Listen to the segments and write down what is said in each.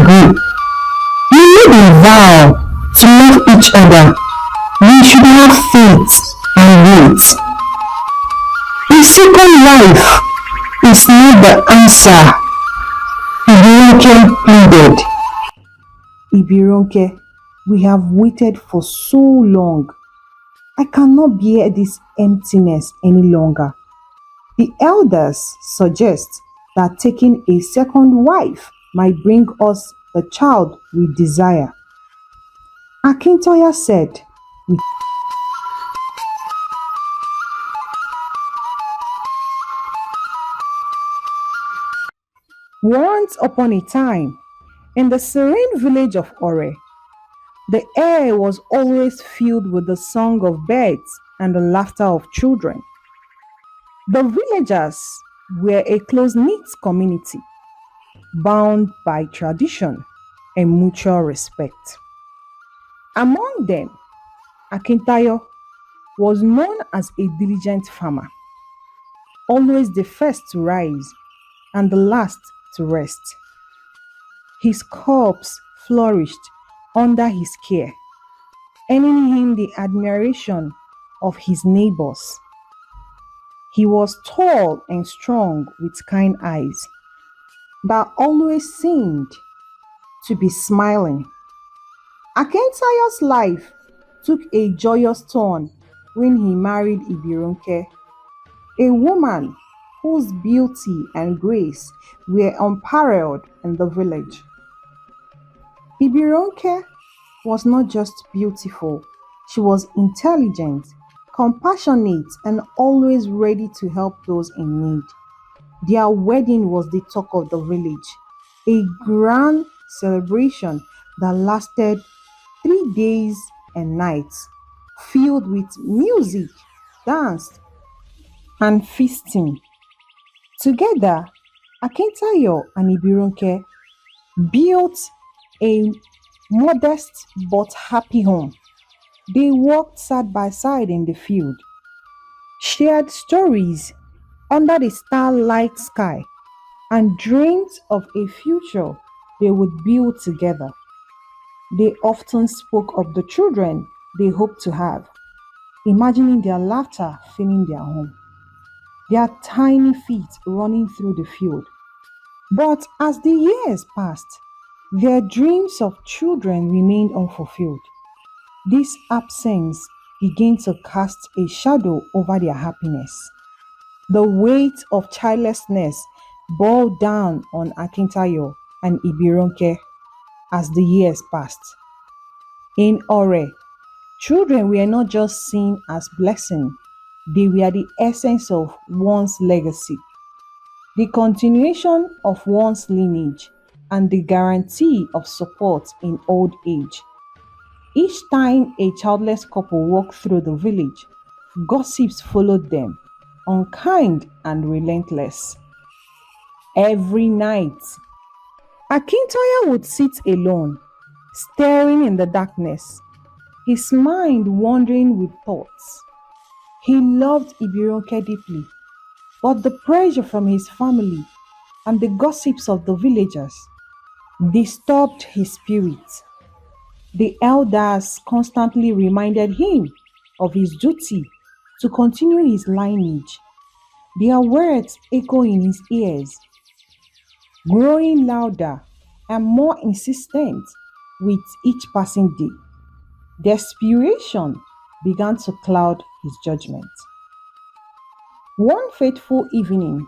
agree. We made a vow to love each other. We should have faith and wait. A second wife is not the answer, Ibiroke pleaded. Ibironke, we have waited for so long. I cannot bear this emptiness any longer. The elders suggest that taking a second wife might bring us the child we desire. Akintoya said, once upon a time, in the serene village of Ore, the air was always filled with the song of birds and the laughter of children. The villagers were a close knit community, bound by tradition and mutual respect. Among them, Akintayo was known as a diligent farmer, always the first to rise and the last to rest. His crops flourished under his care, earning him the admiration of his neighbors. He was tall and strong with kind eyes that always seemed to be smiling. Akintayo's life took a joyous turn when he married Ibironke, a woman whose beauty and grace were unparalleled in the village. Ibironke was not just beautiful, she was intelligent, compassionate, and always ready to help those in need. Their wedding was the talk of the village, a grand celebration that lasted 3 days and nights, filled with music, dance, and feasting. Together, Akintayo and Ibironke built a modest but happy home. They walked side by side in the field, shared stories under the starlight sky, and dreamed of a future they would build together. They often spoke of the children they hoped to have, imagining their laughter filling their home, their tiny feet running through the field. But as the years passed, their dreams of children remained unfulfilled. This absence began to cast a shadow over their happiness. The weight of childlessness bore down on Akintayo and Ibironke as the years passed. In Ore, children were not just seen as blessing, they were the essence of one's legacy, the continuation of one's lineage, and the guarantee of support in old age. Each time a childless couple walked through the village, gossips followed them, unkind and relentless. Every night, Akintoya would sit alone, staring in the darkness, his mind wandering with thoughts. He loved Ibironke deeply, but the pressure from his family and the gossips of the villagers disturbed his spirit. The elders constantly reminded him of his duty to continue his lineage, their words echo in his ears, growing louder and more insistent with each passing day. Desperation began to cloud his judgment. One fateful evening,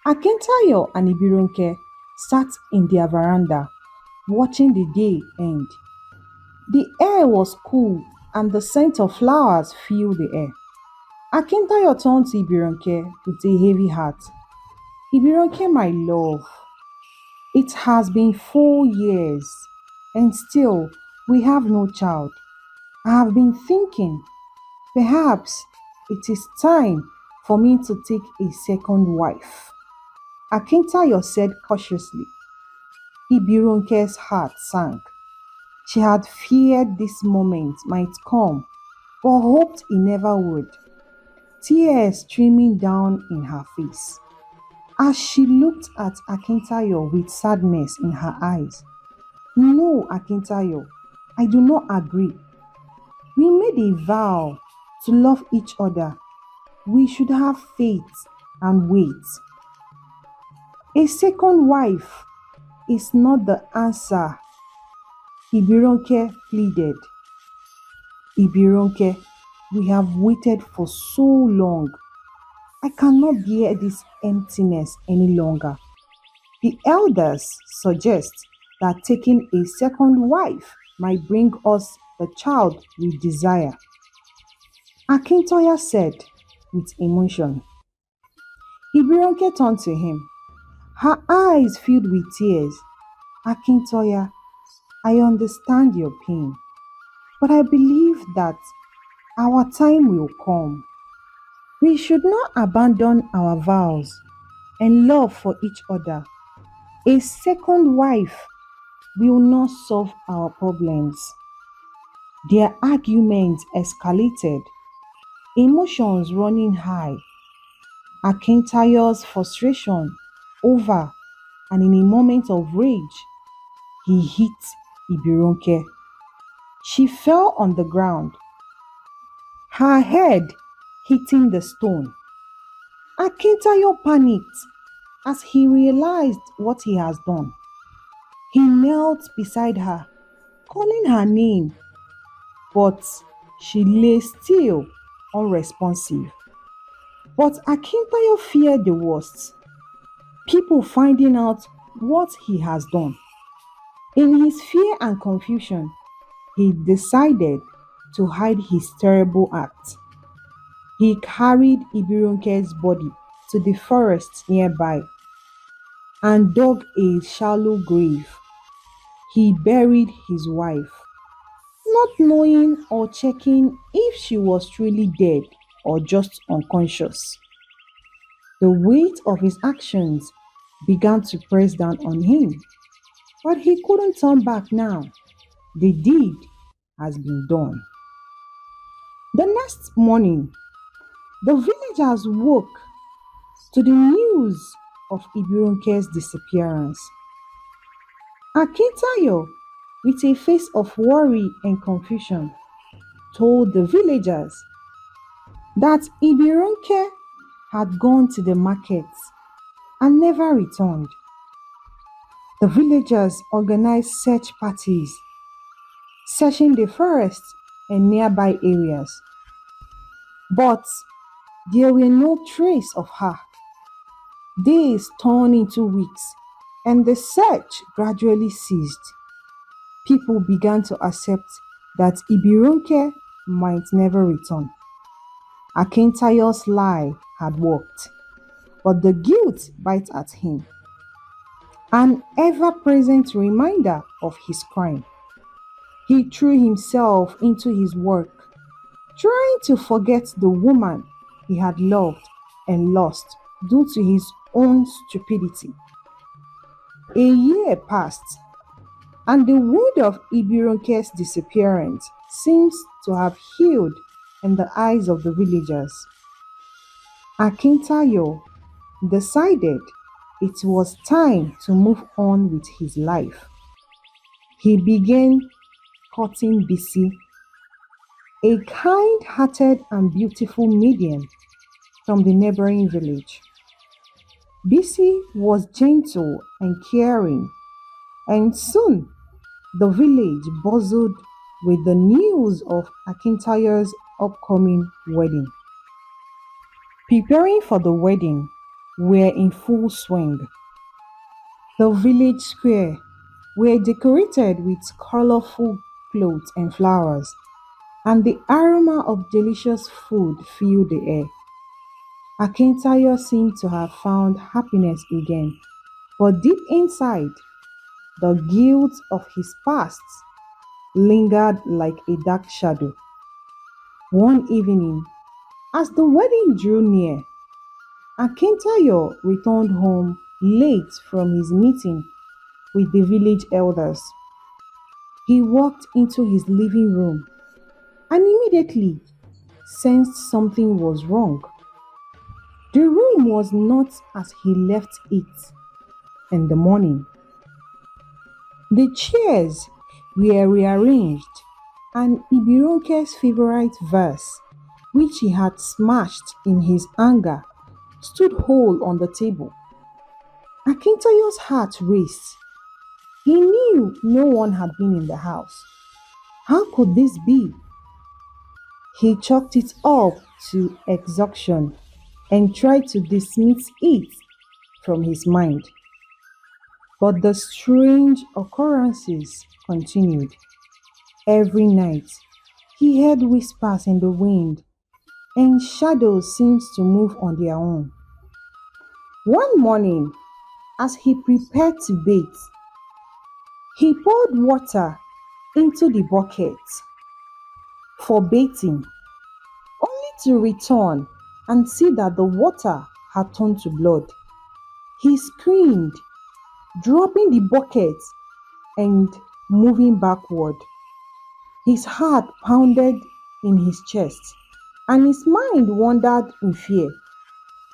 Akintayo and Ibironke sat in their veranda watching the day end. The air was cool and the scent of flowers filled the air. Akintayo turned to Ibironke with a heavy heart. Ibironke, my love, it has been 4 years and still we have no child. I have been thinking, perhaps it is time for me to take a second wife. Akintayo said cautiously. Ibironke's heart sank. She had feared this moment might come, but hoped it never would, tears streaming down in her face. As she looked at Akintayo with sadness in her eyes, No, Akintayo, I do not agree. We made a vow to love each other. We should have faith and wait. A second wife is not the answer, Ibironke pleaded. Ibironke, we have waited for so long. I cannot bear this emptiness any longer. The elders suggest that taking a second wife might bring us the child we desire. Akintoya said with emotion. Ibironke turned to him, her eyes filled with tears. Akintoya, I understand your pain, but I believe that our time will come. We should not abandon our vows and love for each other. A second wife will not solve our problems. Their arguments escalated, emotions running high. Akintayo's frustration over, and in a moment of rage, he hit Ibironke. She fell on the ground, her head hitting the stone. Akintayo panicked as he realized what he has done. He knelt beside her, calling her name, but she lay still, unresponsive. But Akintayo feared the worst, people finding out what he has done. In his fear and confusion, he decided to hide his terrible act. He carried Ibironke's body to the forest nearby and dug a shallow grave. He buried his wife, not knowing or checking if she was truly dead or just unconscious. The weight of his actions began to press down on him, but he couldn't turn back now. The deed has been done. The next morning, the villagers woke to the news of Ibironke's disappearance. Akintayo, with a face of worry and confusion, told the villagers that Ibironke had gone to the market and never returned. The villagers organized search parties, searching the forest and nearby areas. But there were no trace of her. Days turned into weeks, and the search gradually ceased. People began to accept that Ibironke might never return. Akintayo's lie had worked, but the guilt bit at him, an ever-present reminder of his crime. He threw himself into his work, trying to forget the woman he had loved and lost due to his own stupidity. A year passed, and the wound of Ibironke's disappearance seems to have healed in the eyes of the villagers. Akintayo decided it was time to move on with his life. He began courting Bisi, a kind-hearted and beautiful maiden from the neighboring village. Bisi was gentle and caring, and soon the village buzzed with the news of Akintayo's upcoming wedding. Preparing for the wedding were in full swing. The village square were decorated with colorful clothes and flowers, and the aroma of delicious food filled the air. Akintayo seemed to have found happiness again, but deep inside, the guilt of his past lingered like a dark shadow. One evening, as the wedding drew near, Akintayo returned home late from his meeting with the village elders. He walked into his living room and immediately sensed something was wrong. The room was not as he left it in the morning. The chairs were rearranged, and Ibironke's favorite verse, which he had smashed in his anger, stood whole on the table. Akintayo's heart raced. He knew no one had been in the house. How could this be? He chalked it up to exhaustion and tried to dismiss it from his mind. But the strange occurrences continued. Every night, he heard whispers in the wind, and shadows seemed to move on their own. One morning, as he prepared to bathe, he poured water into the bucket for bathing, only to return and see that the water had turned to blood. He screamed, dropping the bucket and moving backward. His heart pounded in his chest, and his mind wandered in fear.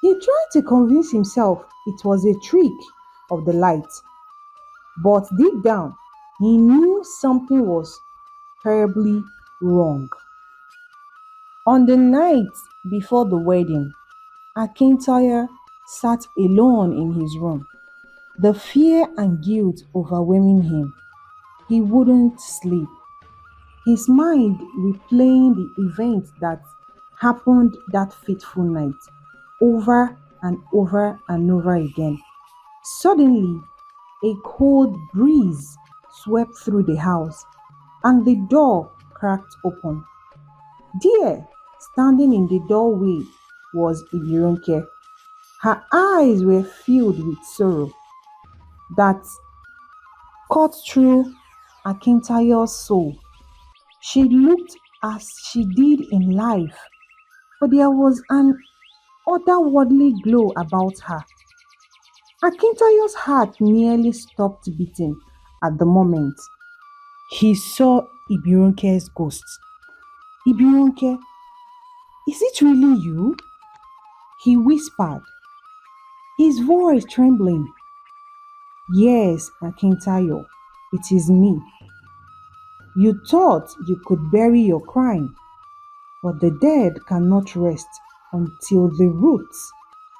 He tried to convince himself it was a trick of the light, but deep down, he knew something was terribly wrong. On the night before the wedding, Akintayo sat alone in his room, the fear and guilt overwhelming him. He wouldn't sleep, his mind replaying the events that happened that fateful night over and over and over again. Suddenly, a cold breeze swept through the house and the door cracked open. There, standing in the doorway, was Ibironke. Her eyes were filled with sorrow that cut through Akintayo's soul. She looked as she did in life, but there was an otherworldly glow about her. Akintayo's heart nearly stopped beating at the moment he saw Ibironke's ghost. Ibironke, is it really you? He whispered, his voice trembling. Yes, Akintayo, it is me. You thought you could bury your crime, but the dead cannot rest until the roots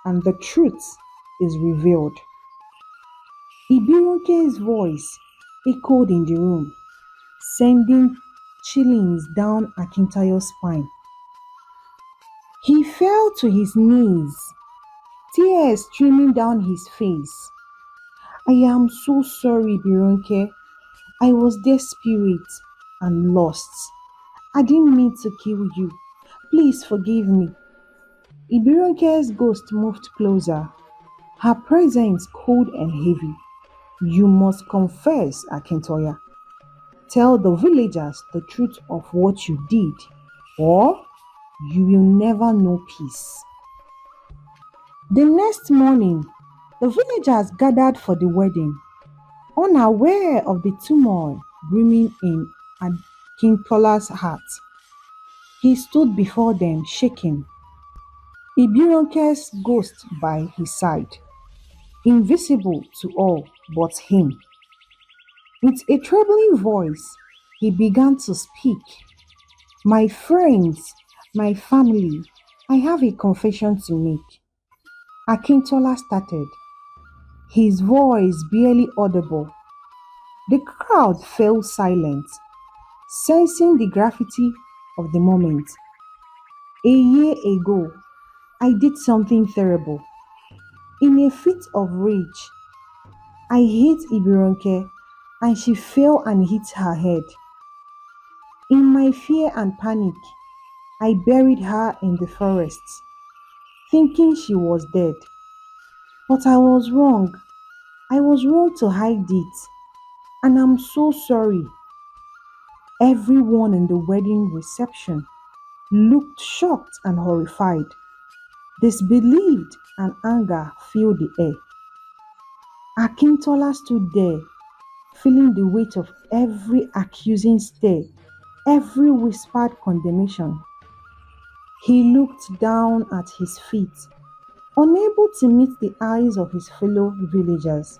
and the truth is revealed. Ibironke's voice echoed in the room, sending chillings down Akintayo's spine. He fell to his knees, tears streaming down his face. I am so sorry, Ibironke. I was desperate and lost. I didn't mean to kill you. Please forgive me. Ibironke's ghost moved closer, her presence cold and heavy. You must confess, Akintoya. Tell the villagers the truth of what you did, or you will never know peace. The next morning, the villagers gathered for the wedding, unaware of the turmoil brimming in Akintola's heart. He stood before them, shaking, Ibironke's ghost by his side, invisible to all but him. With a trembling voice, he began to speak. My friends, my family, I have a confession to make. Akintola started, his voice barely audible. The crowd fell silent, sensing the gravity of the moment. A year ago, I did something terrible. In a fit of rage, I hit Ibironke and she fell and hit her head. In my fear and panic, I buried her in the forest, thinking she was dead. But I was wrong. I was wrong to hide it, and I'm so sorry. Everyone in the wedding reception looked shocked and horrified. Disbelief and anger filled the air. Akintola stood there, feeling the weight of every accusing stare, every whispered condemnation. He looked down at his feet, unable to meet the eyes of his fellow villagers.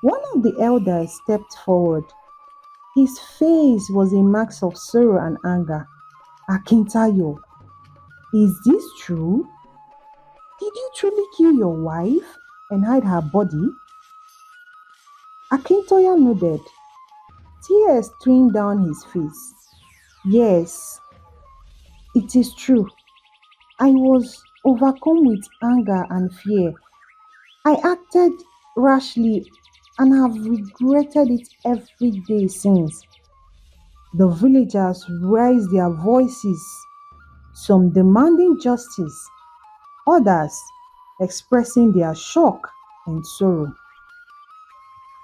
One of the elders stepped forward. His face was a mask of sorrow and anger. Akintayo, is this true? Did you truly kill your wife and hide her body? Akintoya nodded. Tears streamed down his face. Yes, it is true. I was overcome with anger and fear. I acted rashly and have regretted it every day since. The villagers raised their voices, some demanding justice, others expressing their shock and sorrow.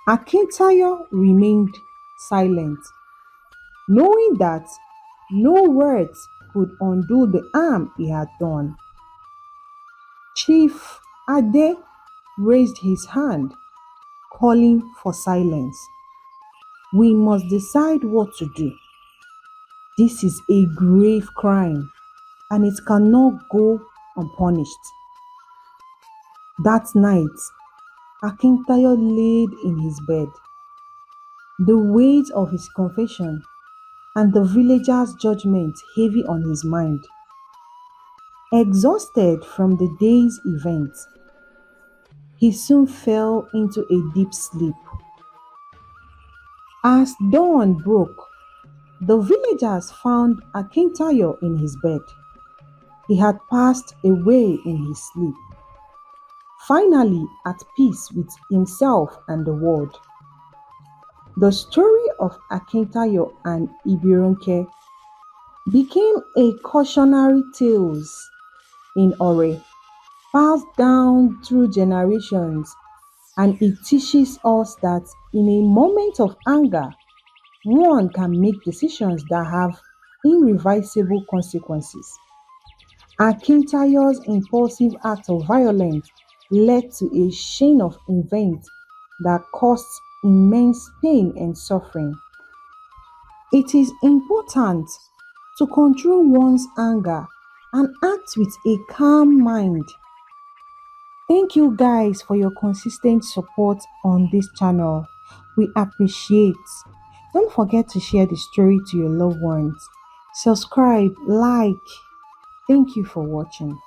Akintayo remained silent, knowing that no words could undo the harm he had done. Chief Ade raised his hand, calling for silence. We must decide what to do. This is a grave crime and it cannot go unpunished. That night, Akintayo laid in his bed, the weight of his confession and the villagers' judgment heavy on his mind. Exhausted from the day's events, he soon fell into a deep sleep. As dawn broke, the villagers found Akintayo in his bed. He had passed away in his sleep, finally at peace with himself and the world. The story of Akintayo and Ibirunke became a cautionary tale in Ore, passed down through generations, and it teaches us that in a moment of anger, one can make decisions that have irreversible consequences. Akintayo's impulsive act of violence led to a chain of events that caused immense pain and suffering. It is important to control one's anger and act with a calm mind. Thank you guys for your consistent support on this channel. We appreciate. Don't forget to share the story to your loved ones. Subscribe, like. Thank you for watching.